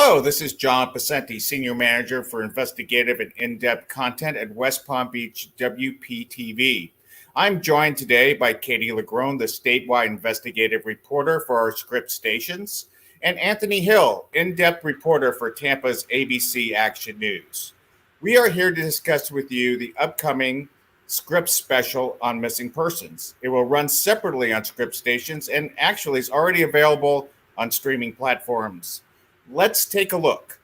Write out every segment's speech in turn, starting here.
Hello, this is John Pacenti, Senior Manager for Investigative and In-Depth Content at West Palm Beach WPTV. I'm joined today by Katie Legrone, the statewide investigative reporter for our Scripps stations, and Anthony Hill, in-depth reporter for Tampa's ABC Action News. We are here to discuss with you the upcoming Scripps special on missing persons. It will run separately on Scripps stations and actually is already available on streaming platforms. Let's take a look.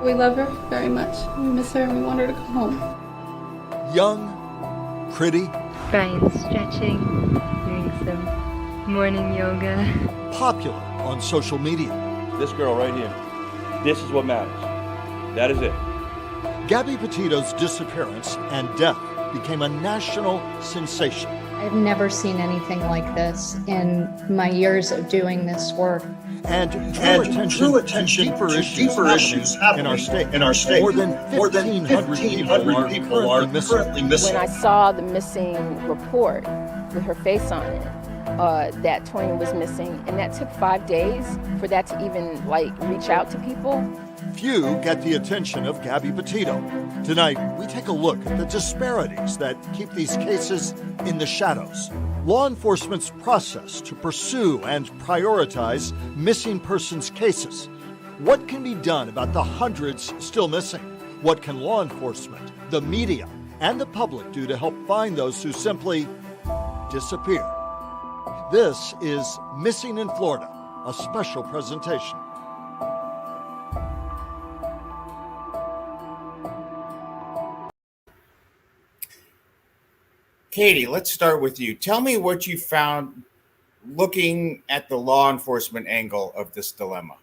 We love her very much. We miss her and we want her to come home. Young, pretty, Brian's stretching, doing some morning yoga. popular on social media. This girl right here. This is what matters. That is it. Gabby Petito's disappearance and death became a national sensation. I've never seen anything like this in my years of doing this work. And drew attention to deeper issues happening in our state. More than 1,500 people are currently missing. When I saw the missing report with her face on it, that Tonya was missing, and that took 5 days for that to even reach out to people. Few get the attention of Gabby Petito. Tonight, we take a look at the disparities that keep these cases in the shadows. Law enforcement's process to pursue and prioritize missing persons cases. What can be done about the hundreds still missing? What can law enforcement, the media, and the public do to help find those who simply disappear? This is Missing in Florida, a special presentation. Katie, let's start with you. Tell me what you found looking at the law enforcement angle of this dilemma.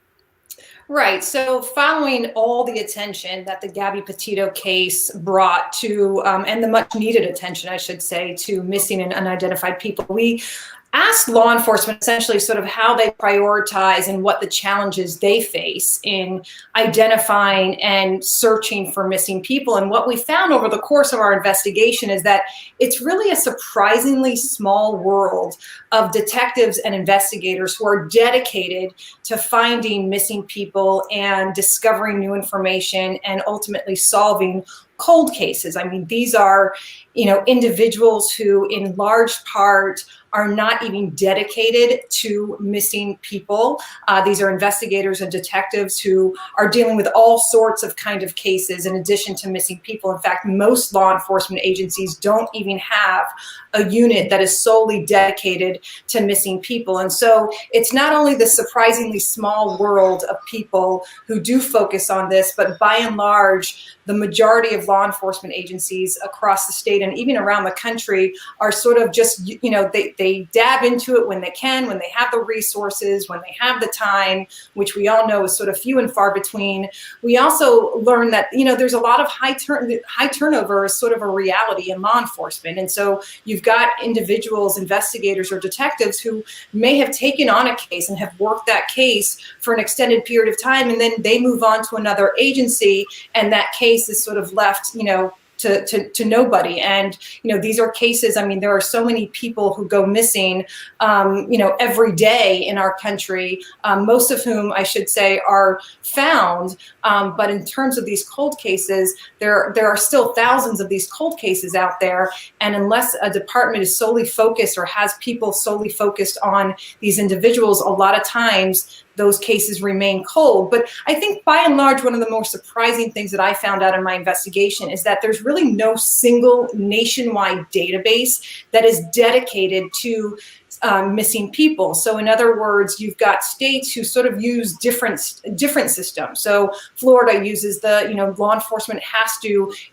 Right. So following all the attention that the Gabby Petito case brought to, and the much needed attention, I should say, to missing and unidentified people, we asked law enforcement essentially sort of how they prioritize and what the challenges they face in identifying and searching for missing people. And what we found over the course of our investigation is that it's really a surprisingly small world of detectives and investigators who are dedicated to finding missing people and discovering new information and ultimately solving cold cases. I mean, these are, individuals who in large part are not even dedicated to missing people. These are investigators and detectives who are dealing with all sorts of kind of cases in addition to missing people. In fact, most law enforcement agencies don't even have a unit that is solely dedicated to missing people. And so it's not only the surprisingly small world of people who do focus on this, but by and large, the majority of law enforcement agencies across the state and even around the country are sort of just, they dab into it when they can, when they have the resources, when they have the time, which we all know is sort of few and far between. We also learned that, there's a lot of high turnover is sort of a reality in law enforcement. And so you've got individuals, investigators or detectives who may have taken on a case and have worked that case for an extended period of time, and then they move on to another agency and that case is sort of left, to nobody. And, these are cases, there are so many people who go missing, every day in our country, most of whom I should say are found. But in terms of these cold cases, there are still thousands of these cold cases out there. And unless a department is solely focused or has people solely focused on these individuals, a lot of times those cases remain cold. But I think by and large, one of the more surprising things that I found out in my investigation is that there's really no single nationwide database that is dedicated to missing people. So in other words, you've got states who sort of use different systems. So Florida uses the, law enforcement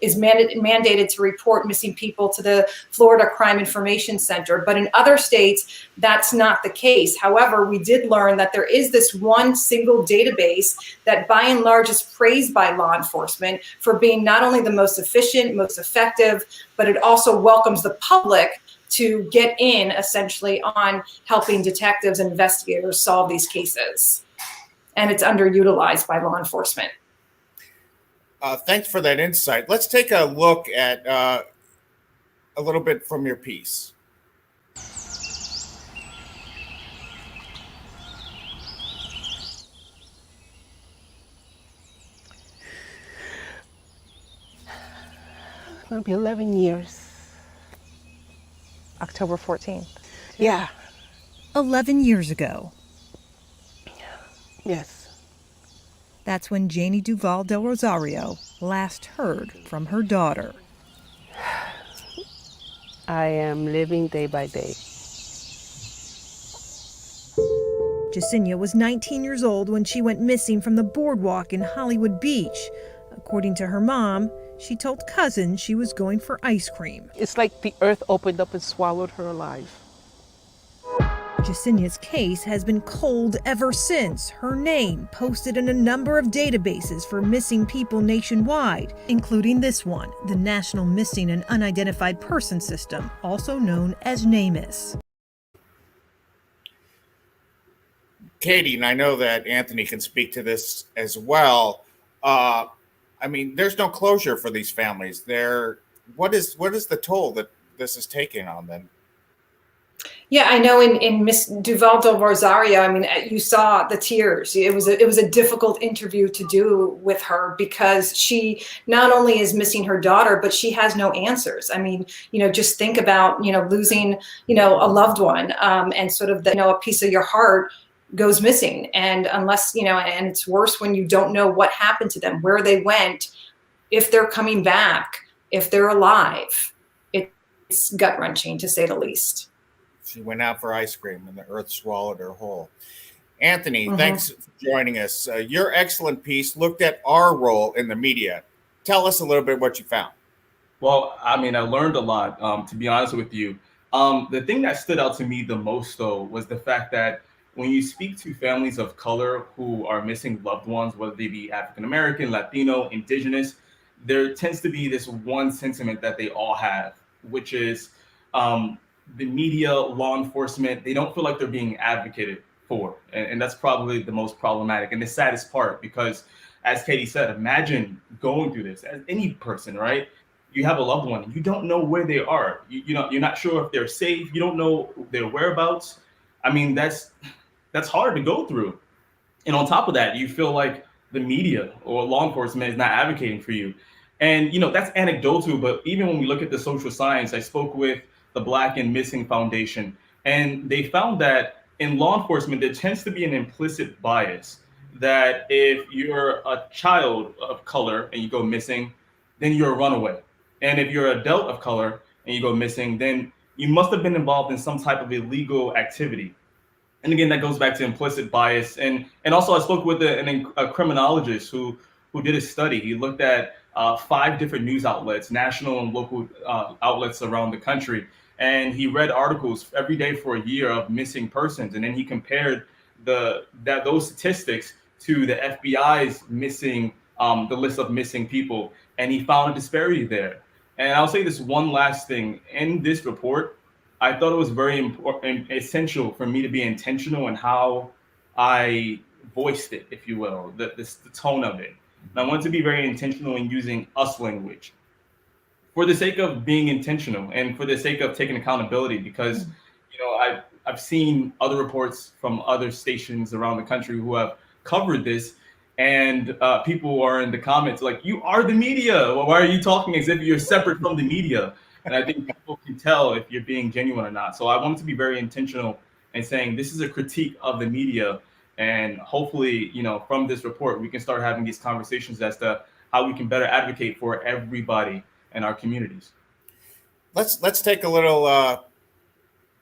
is mandated to report missing people to the Florida Crime Information Center. But in other states, that's not the case. However, we did learn that there is this one single database that by and large is praised by law enforcement for being not only the most efficient, most effective, but it also welcomes the public to get in essentially on helping detectives and investigators solve these cases. And it's underutilized by law enforcement. Thanks for that insight. Let's take a look at a little bit from your piece. going to be 11 years. October 14th. Yeah. 11 years ago. Yes. That's when Janie Duval del Rosario last heard from her daughter. I am living day by day. Jasenia was 19 years old when she went missing from the boardwalk in Hollywood Beach. According to her mom, she told cousins she was going for ice cream. It's like the earth opened up and swallowed her alive. Jasenia's case has been cold ever since. Her name posted in a number of databases for missing people nationwide, including this one, the National Missing and Unidentified Person System, also known as NamUs. Katie, and I know that Anthony can speak to this as well. I mean, there's no closure for these families. What is the toll that this is taking on them? Yeah, I know in Miss Duval del Rosario, I mean, you saw the tears. It was a difficult interview to do with her because she not only is missing her daughter, but she has no answers. I mean, just think about, losing, a loved one, and sort of a piece of your heart goes missing. And unless, and it's worse when you don't know what happened to them, where they went, if they're coming back, if they're alive. It's gut-wrenching, to say the least. She went out for ice cream and the earth swallowed her whole. Anthony, thanks for joining us. Your excellent piece looked at our role in the media. Tell us a little bit what you found. Well, I mean, I learned a lot, to be honest with you. The thing that stood out to me the most, though, was the fact that when you speak to families of color who are missing loved ones, whether they be African-American, Latino, Indigenous, there tends to be this one sentiment that they all have, which is the media, law enforcement, they don't feel like they're being advocated for. And that's probably the most problematic and the saddest part, because as Katie said, imagine going through this as any person, right? You have a loved one, you don't know where they are. You're not sure if they're safe. You don't know their whereabouts. I mean, that's hard to go through. And on top of that, you feel like the media or law enforcement is not advocating for you. And, that's anecdotal, but even when we look at the social science, I spoke with the Black and Missing Foundation, and they found that in law enforcement, there tends to be an implicit bias that if you're a child of color and you go missing, then you're a runaway. And if you're an adult of color and you go missing, then you must have been involved in some type of illegal activity. And again, that goes back to implicit bias. And also I spoke with a criminologist who did a study. He looked at 5 different news outlets, national and local outlets around the country. And he read articles every day for a year of missing persons. And then he compared those statistics to the FBI's missing, the list of missing people. And he found a disparity there. And I'll say this one last thing. In this report, I thought it was very important, essential for me to be intentional in how I voiced it, if you will, the tone of it. And I wanted to be very intentional in using us language for the sake of being intentional and for the sake of taking accountability, because, I've seen other reports from other stations around the country who have covered this, and people are in the comments like, you are the media. Well, why are you talking as if you're separate from the media? And I think people can tell if you're being genuine or not. So I wanted to be very intentional in saying this is a critique of the media. And hopefully, from this report, we can start having these conversations as to how we can better advocate for everybody in our communities. Let's take a little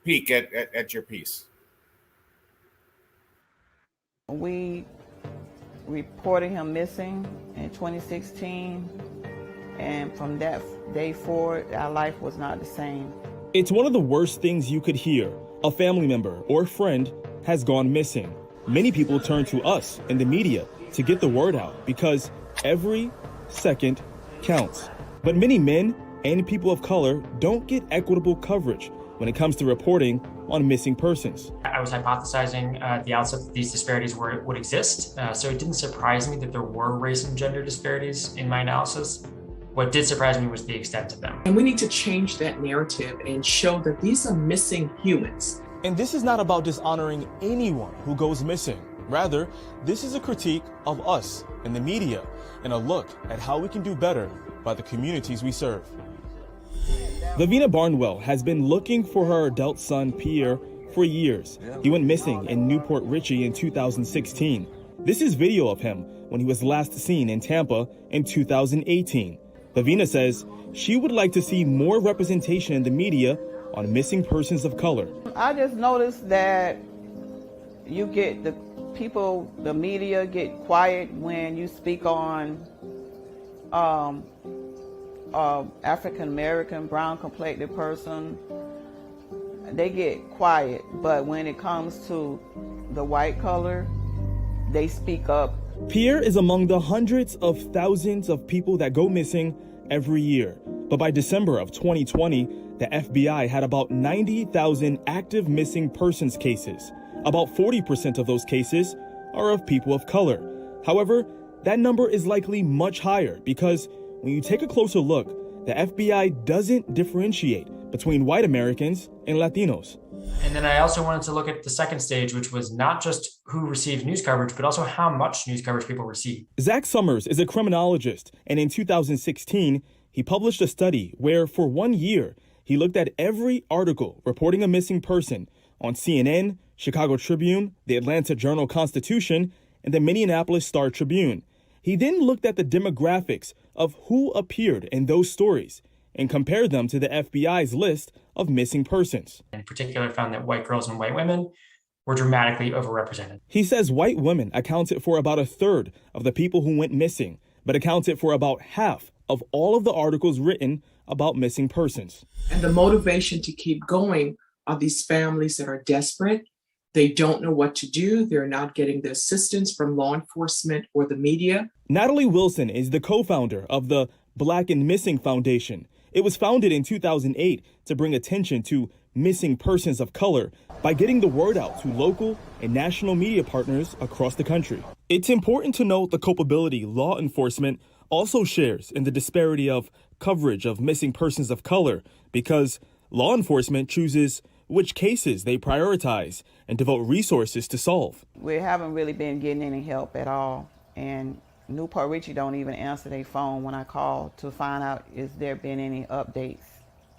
peek at your piece. We reported him missing in 2016, and from that day forward, our life was not the same. It's one of the worst things you could hear. A family member or friend has gone missing. Many people turn to us in the media to get the word out because every second counts. But many men and people of color don't get equitable coverage when it comes to reporting on missing persons. I was hypothesizing at the outset that these disparities would exist, so it didn't surprise me that there were race and gender disparities in my analysis. What did surprise me was the extent of them. And we need to change that narrative and show that these are missing humans. And this is not about dishonoring anyone who goes missing. Rather, this is a critique of us and the media and a look at how we can do better by the communities we serve. Lavina Barnwell has been looking for her adult son, Pierre, for years. He went missing in Newport Richey in 2016. This is video of him when he was last seen in Tampa in 2018. Lavina says she would like to see more representation in the media on missing persons of color. I just noticed that you get the media get quiet when you speak on African American, brown complected person. They get quiet, but when it comes to the white color, they speak up. Pierre is among the hundreds of thousands of people that go missing every year. But by December of 2020, the FBI had about 90,000 active missing persons cases. About 40% of those cases are of people of color. However, that number is likely much higher because when you take a closer look, the FBI doesn't differentiate between white Americans and Latinos. And then I also wanted to look at the second stage, which was not just who received news coverage, but also how much news coverage people received. Zach Summers is a criminologist, and in 2016, he published a study where for 1 year, he looked at every article reporting a missing person on CNN, Chicago Tribune, the Atlanta Journal-Constitution, and the Minneapolis Star-Tribune. He then looked at the demographics of who appeared in those stories and compared them to the FBI's list of missing persons. In particular, found that white girls and white women were dramatically overrepresented. He says white women accounted for about a third of the people who went missing, but accounted for about half of all of the articles written about missing persons. And the motivation to keep going are these families that are desperate. They don't know what to do. They're not getting the assistance from law enforcement or the media. Natalie Wilson is the co-founder of the Black and Missing Foundation. It was founded in 2008 to bring attention to missing persons of color by getting the word out to local and national media partners across the country. It's important to note the culpability law enforcement also shares in the disparity of coverage of missing persons of color because law enforcement chooses which cases they prioritize and devote resources to solve. We haven't really been getting any help at all, and Newport Richey don't even answer their phone when I call to find out is there been any updates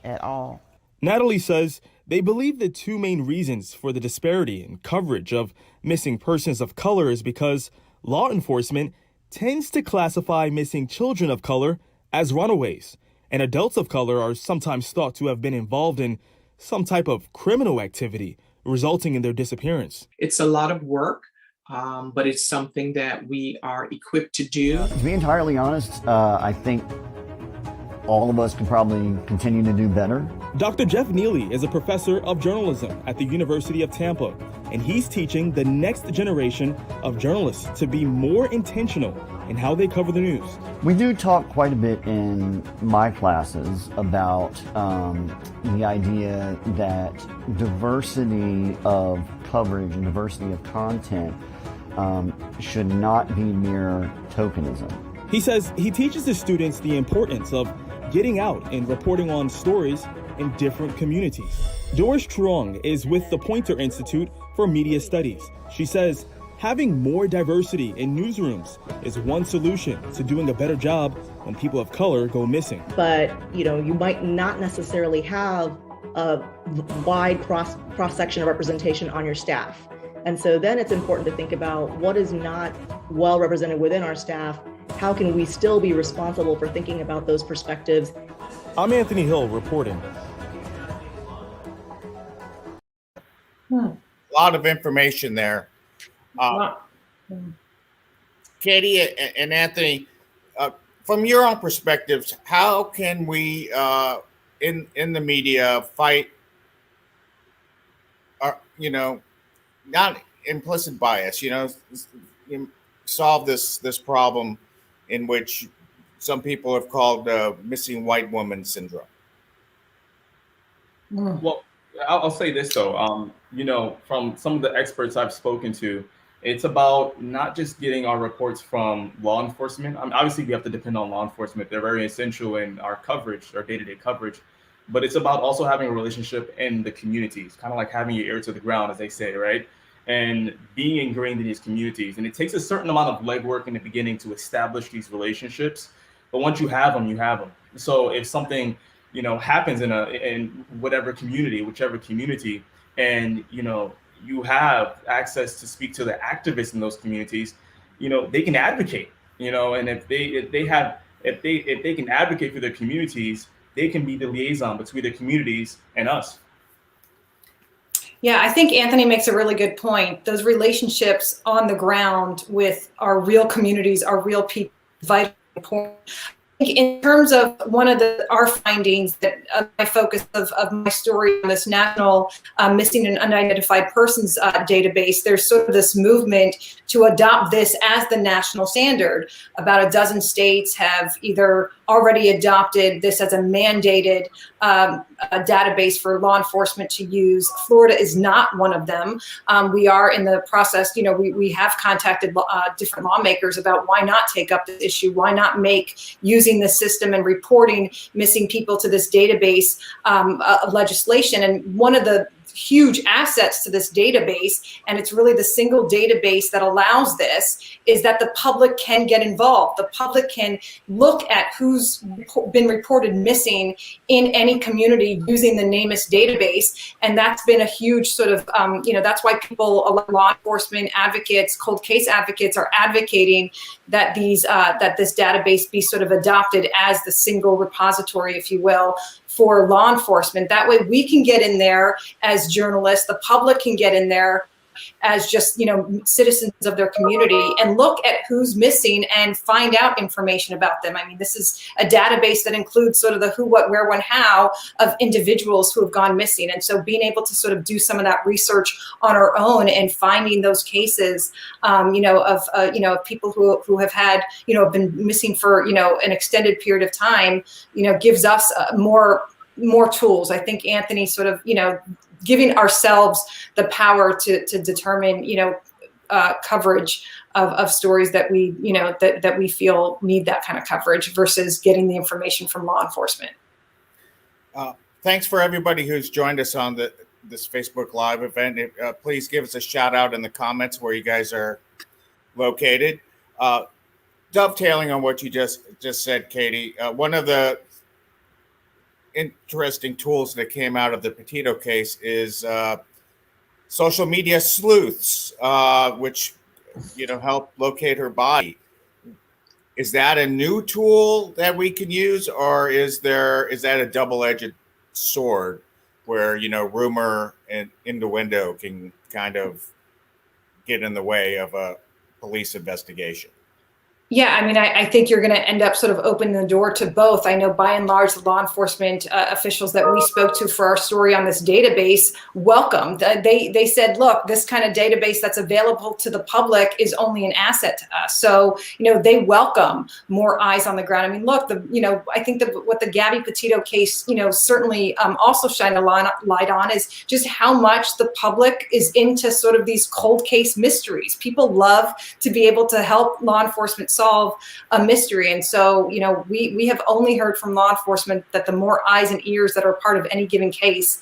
at all. Natalie says they believe the two main reasons for the disparity in coverage of missing persons of color is because law enforcement tends to classify missing children of color as runaways, and adults of color are sometimes thought to have been involved in some type of criminal activity resulting in their disappearance. It's a lot of work, but it's something that we are equipped to do. To be entirely honest, I think all of us can probably continue to do better. Dr. Jeff Neely is a professor of journalism at the University of Tampa, and he's teaching the next generation of journalists to be more intentional in how they cover the news. We do talk quite a bit in my classes about the idea that diversity of coverage and diversity of content should not be mere tokenism. He says he teaches his students the importance of getting out and reporting on stories in different communities. Doris Truong is with the Poynter Institute for Media Studies. She says having more diversity in newsrooms is one solution to doing a better job when people of color go missing. But, you might not necessarily have a wide cross-section of representation on your staff. And so then it's important to think about what is not well represented within our staff. How can we still be responsible for thinking about those perspectives? I'm Anthony Hill reporting. A lot of information there. Katie and Anthony, from your own perspectives, how can we in the media fight, not implicit bias, solve this problem in which some people have called missing white woman syndrome? Well, I'll say this though, from some of the experts I've spoken to, it's about not just getting our reports from law enforcement. Obviously, we have to depend on law enforcement. They're very essential in our coverage, our day-to-day coverage. But it's about also having a relationship in the communities, kind of like having your ear to the ground, as they say, right? And being ingrained in these communities. And it takes a certain amount of legwork in the beginning to establish these relationships. But once you have them, you have them. So if something happens in whatever community, whichever community, and you have access to speak to the activists in those communities, they can advocate, and if they can advocate for their communities, they can be the liaison between the communities and us. Yeah, I think Anthony makes a really good point. Those relationships on the ground with our real communities, our real people, vitally important. In terms of one of our findings, that my focus of my story on this national missing and unidentified persons database, there's sort of this movement to adopt this as the national standard. About a dozen states have either already adopted this as a mandated a database for law enforcement to use. Florida is not one of them. We are in the process, we have contacted different lawmakers about why not take up this issue, why not make using the system and reporting missing people to this database legislation. And one of the huge assets to this database, and it's really the single database that allows this, is that the public can get involved. The public can look at who's been reported missing in any community using the NamUs database. And that's been a huge sort of, that's why people, law enforcement advocates, cold case advocates are advocating that that this database be sort of adopted as the single repository, if you will, for law enforcement. That way we can get in there as journalists, the public can get in there as just, citizens of their community and look at who's missing and find out information about them. I mean, this is a database that includes sort of the who, what, where, when, how of individuals who have gone missing. And so being able to sort of do some of that research on our own and finding those cases, of people who have had, been missing for, an extended period of time, gives us more tools. I think Anthony sort of, giving ourselves the power to determine, coverage of stories that we, that we feel need that kind of coverage versus getting the information from law enforcement. Thanks for everybody who's joined us on this Facebook Live event. Please give us a shout out in the comments where you guys are located. Dovetailing on what you just said, Katie, one of the interesting tools that came out of the Petito case is social media sleuths, which help locate her body. Is that a new tool that we can use, or is that a double-edged sword where rumor and innuendo can kind of get in the way of a police investigation? Yeah, I mean, I think you're going to end up sort of opening the door to both. I know by and large, the law enforcement officials that we spoke to for our story on this database welcomed. They said, look, this kind of database that's available to the public is only an asset to us. So, they welcome more eyes on the ground. I mean, look, I think what the Gabby Petito case, certainly also shined a light on is just how much the public is into sort of these cold case mysteries. People love to be able to help law enforcement solve a mystery. And so, we have only heard from law enforcement that the more eyes and ears that are part of any given case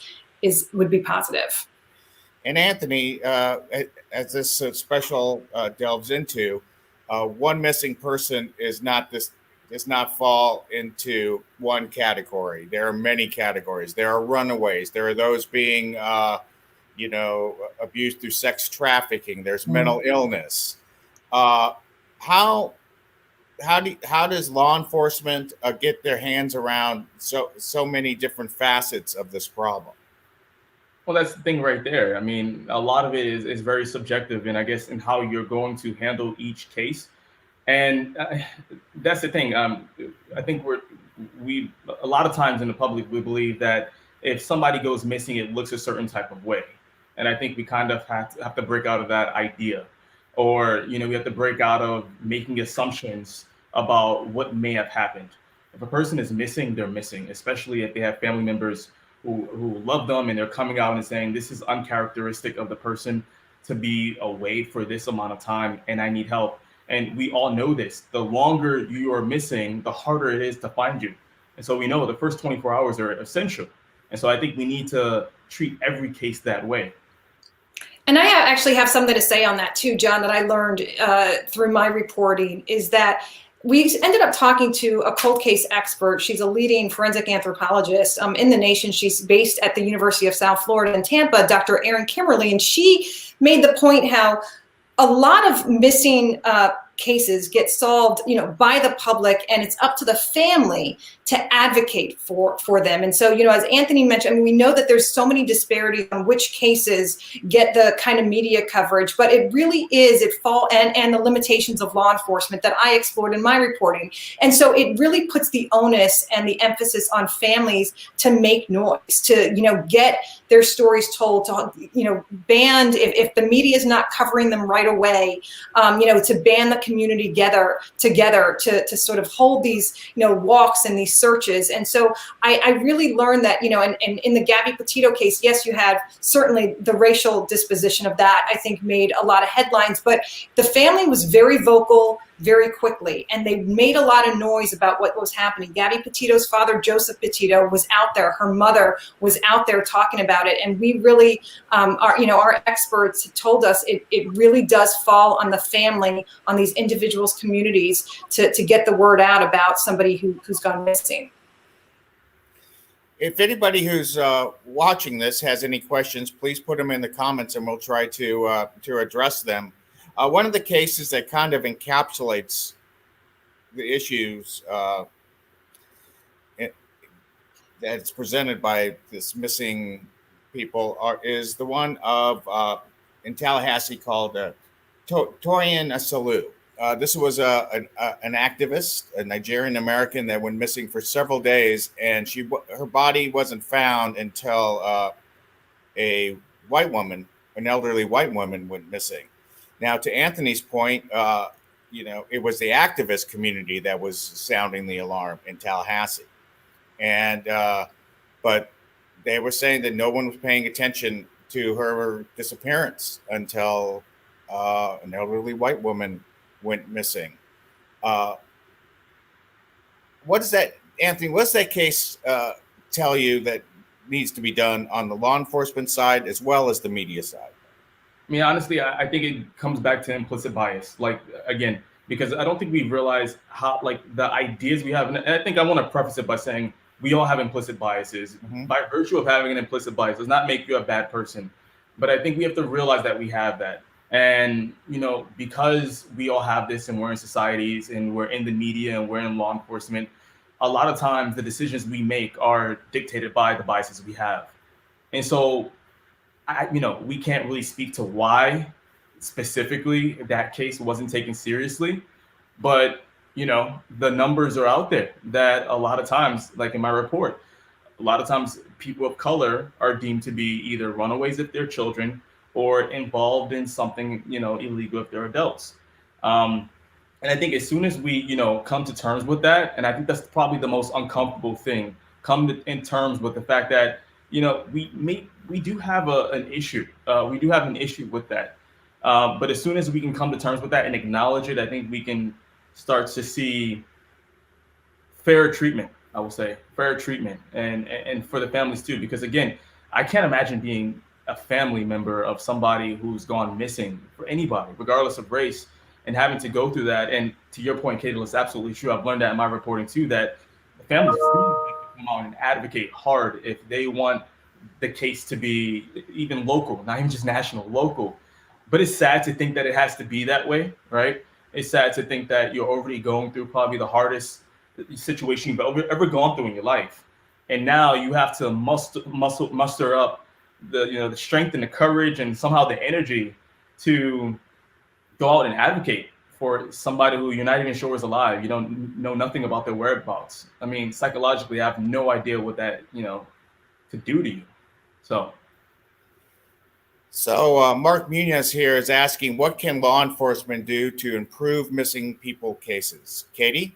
would be positive. And Anthony, as this special delves into, one missing person does not fall into one category. There are many categories. There are runaways. There are those being, abused through sex trafficking. There's mental illness. How does law enforcement get their hands around so many different facets of this problem? Well, that's the thing right there. I mean, a lot of it is very subjective, and I guess in how you're going to handle each case. And that's the thing. I think we a lot of times in the public, we believe that if somebody goes missing, it looks a certain type of way. And I think we kind of have to break out of that idea. Or, we have to break out of making assumptions about what may have happened. If a person is missing, they're missing, especially if they have family members who love them and they're coming out and saying, this is uncharacteristic of the person to be away for this amount of time and I need help. And we all know this. The longer you are missing, the harder it is to find you. And so we know the first 24 hours are essential. And so I think we need to treat every case that way. And I actually have something to say on that too, John, that I learned through my reporting is that we ended up talking to a cold case expert. She's a leading forensic anthropologist in the nation. She's based at the University of South Florida in Tampa, Dr. Erin Kimmerly, and she made the point how a lot of missing cases get solved, by the public, and it's up to the family to advocate for them. And so, as Anthony mentioned, we know that there's so many disparities on which cases get the kind of media coverage, but it really is and the limitations of law enforcement that I explored in my reporting. And so it really puts the onus and the emphasis on families to make noise, to, get their stories told, to, banned if the media is not covering them right away, to ban the community together to sort of hold these, walks and these searches. And so I really learned that, and in the Gabby Petito case, yes, you had certainly the racial disposition of that, I think made a lot of headlines, but the family was very vocal very quickly, and they made a lot of noise about what was happening. Gabby Petito's father, Joseph Petito, was out there. Her mother was out there talking about it. And we really, our experts told us it really does fall on the family, on these individuals' communities to get the word out about somebody who's gone missing. If anybody who's watching this has any questions, please put them in the comments and we'll try to address them. One of the cases that kind of encapsulates the issues that's presented by this missing people is the one of in Tallahassee called Toyin Asalu. This was an activist, a Nigerian American that went missing for several days, and her body wasn't found until a white woman, an elderly white woman, went missing. Now, to Anthony's point, it was the activist community that was sounding the alarm in Tallahassee, and but they were saying that no one was paying attention to her disappearance until an elderly white woman went missing. What does that, Anthony? What's that case tell you that needs to be done on the law enforcement side as well as the media side? I mean, honestly, I think it comes back to implicit bias. Again, because I don't think we realize how, the ideas we have. And I think I want to preface it by saying we all have implicit biases. Mm-hmm. By virtue of having an implicit bias does not make you a bad person. But I think we have to realize that we have that. And, because we all have this and we're in societies and we're in the media and we're in law enforcement, a lot of times the decisions we make are dictated by the biases we have. And so, we can't really speak to why specifically that case wasn't taken seriously, but, the numbers are out there that a lot of times, like in my report, a lot of times people of color are deemed to be either runaways if they're children or involved in something, illegal if they're adults. And I think as soon as we, come to terms with that, and I think that's probably the most uncomfortable thing, in terms with the fact that, we do have an issue. We do have an issue with that. But as soon as we can come to terms with that and acknowledge it, I think we can start to see fair treatment, I will say, fair treatment, and for the families too. Because again, I can't imagine being a family member of somebody who's gone missing, for anybody, regardless of race, and having to go through that. And to your point, Caitlin, it's absolutely true. I've learned that in my reporting too, that the families come out and advocate hard if they want the case to be even local, not even just national, local. But it's sad to think that it has to be that way, right? It's sad to think that you're already going through probably the hardest situation you've ever gone through in your life, and now you have to muster up the strength and the courage and somehow the energy to go out and advocate for somebody who you're not even sure is alive. You don't know nothing about their whereabouts. I mean, psychologically, I have no idea what that could do to you. So Mark Munoz here is asking, what can law enforcement do to improve missing people cases? Katie?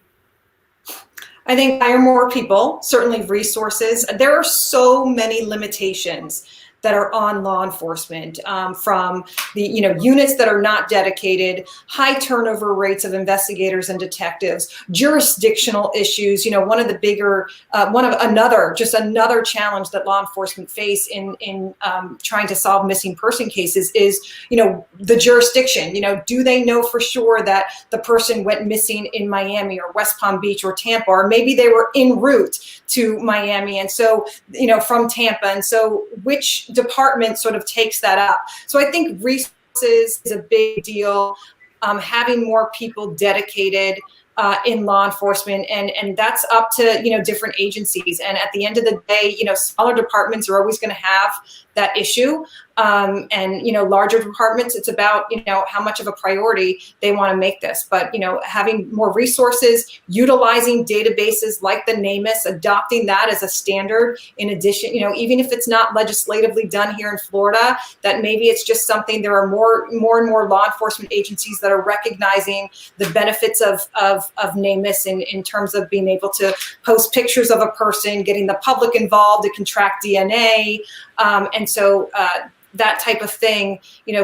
I think hire more people, certainly resources. There are so many limitations that are on law enforcement, from the units that are not dedicated, high turnover rates of investigators and detectives, jurisdictional issues. One of the bigger, another challenge that law enforcement face in trying to solve missing person cases is, the jurisdiction. Do they know for sure that the person went missing in Miami or West Palm Beach or Tampa, or maybe they were en route to Miami, and so from Tampa, and so which department sort of takes that up? So I think resources is a big deal. Having more people dedicated in law enforcement, and that's up to different agencies. And at the end of the day, smaller departments are always going to have that issue, and larger departments, it's about how much of a priority they want to make this. But having more resources, utilizing databases like the NamUs, adopting that as a standard. In addition, even if it's not legislatively done here in Florida, that maybe it's just something. There are more and more law enforcement agencies that are recognizing the benefits of NamUs in terms of being able to post pictures of a person, getting the public involved. It can track DNA, and so that type of thing,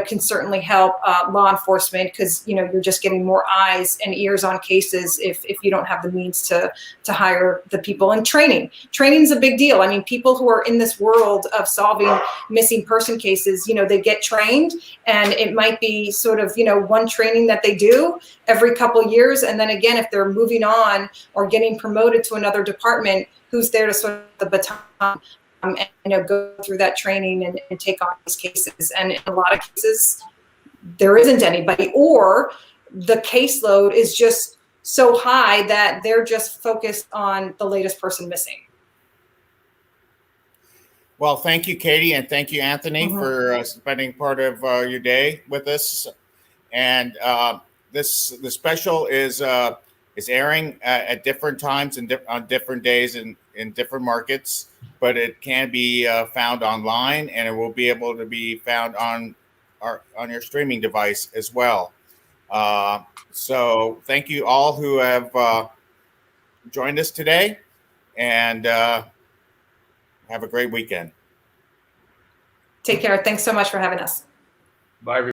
can certainly help law enforcement, because you're just getting more eyes and ears on cases if you don't have the means to hire the people. And training is a big deal. I mean, people who are in this world of solving missing person cases, they get trained, and it might be sort of one training that they do every couple years, and then again, if they're moving on or getting promoted to another department, who's there to sort of the baton and go through that training and take on these cases. And in a lot of cases, there isn't anybody, or the caseload is just so high that they're just focused on the latest person missing. Well, thank you, Katie, and thank you, Anthony, for spending part of your day with us. And the special is airing at different times and on different days in different markets, but it can be found online, and it will be able to be found on your streaming device as well. So thank you all who have joined us today, and have a great weekend. Take care. Thanks so much for having us. Bye, everybody.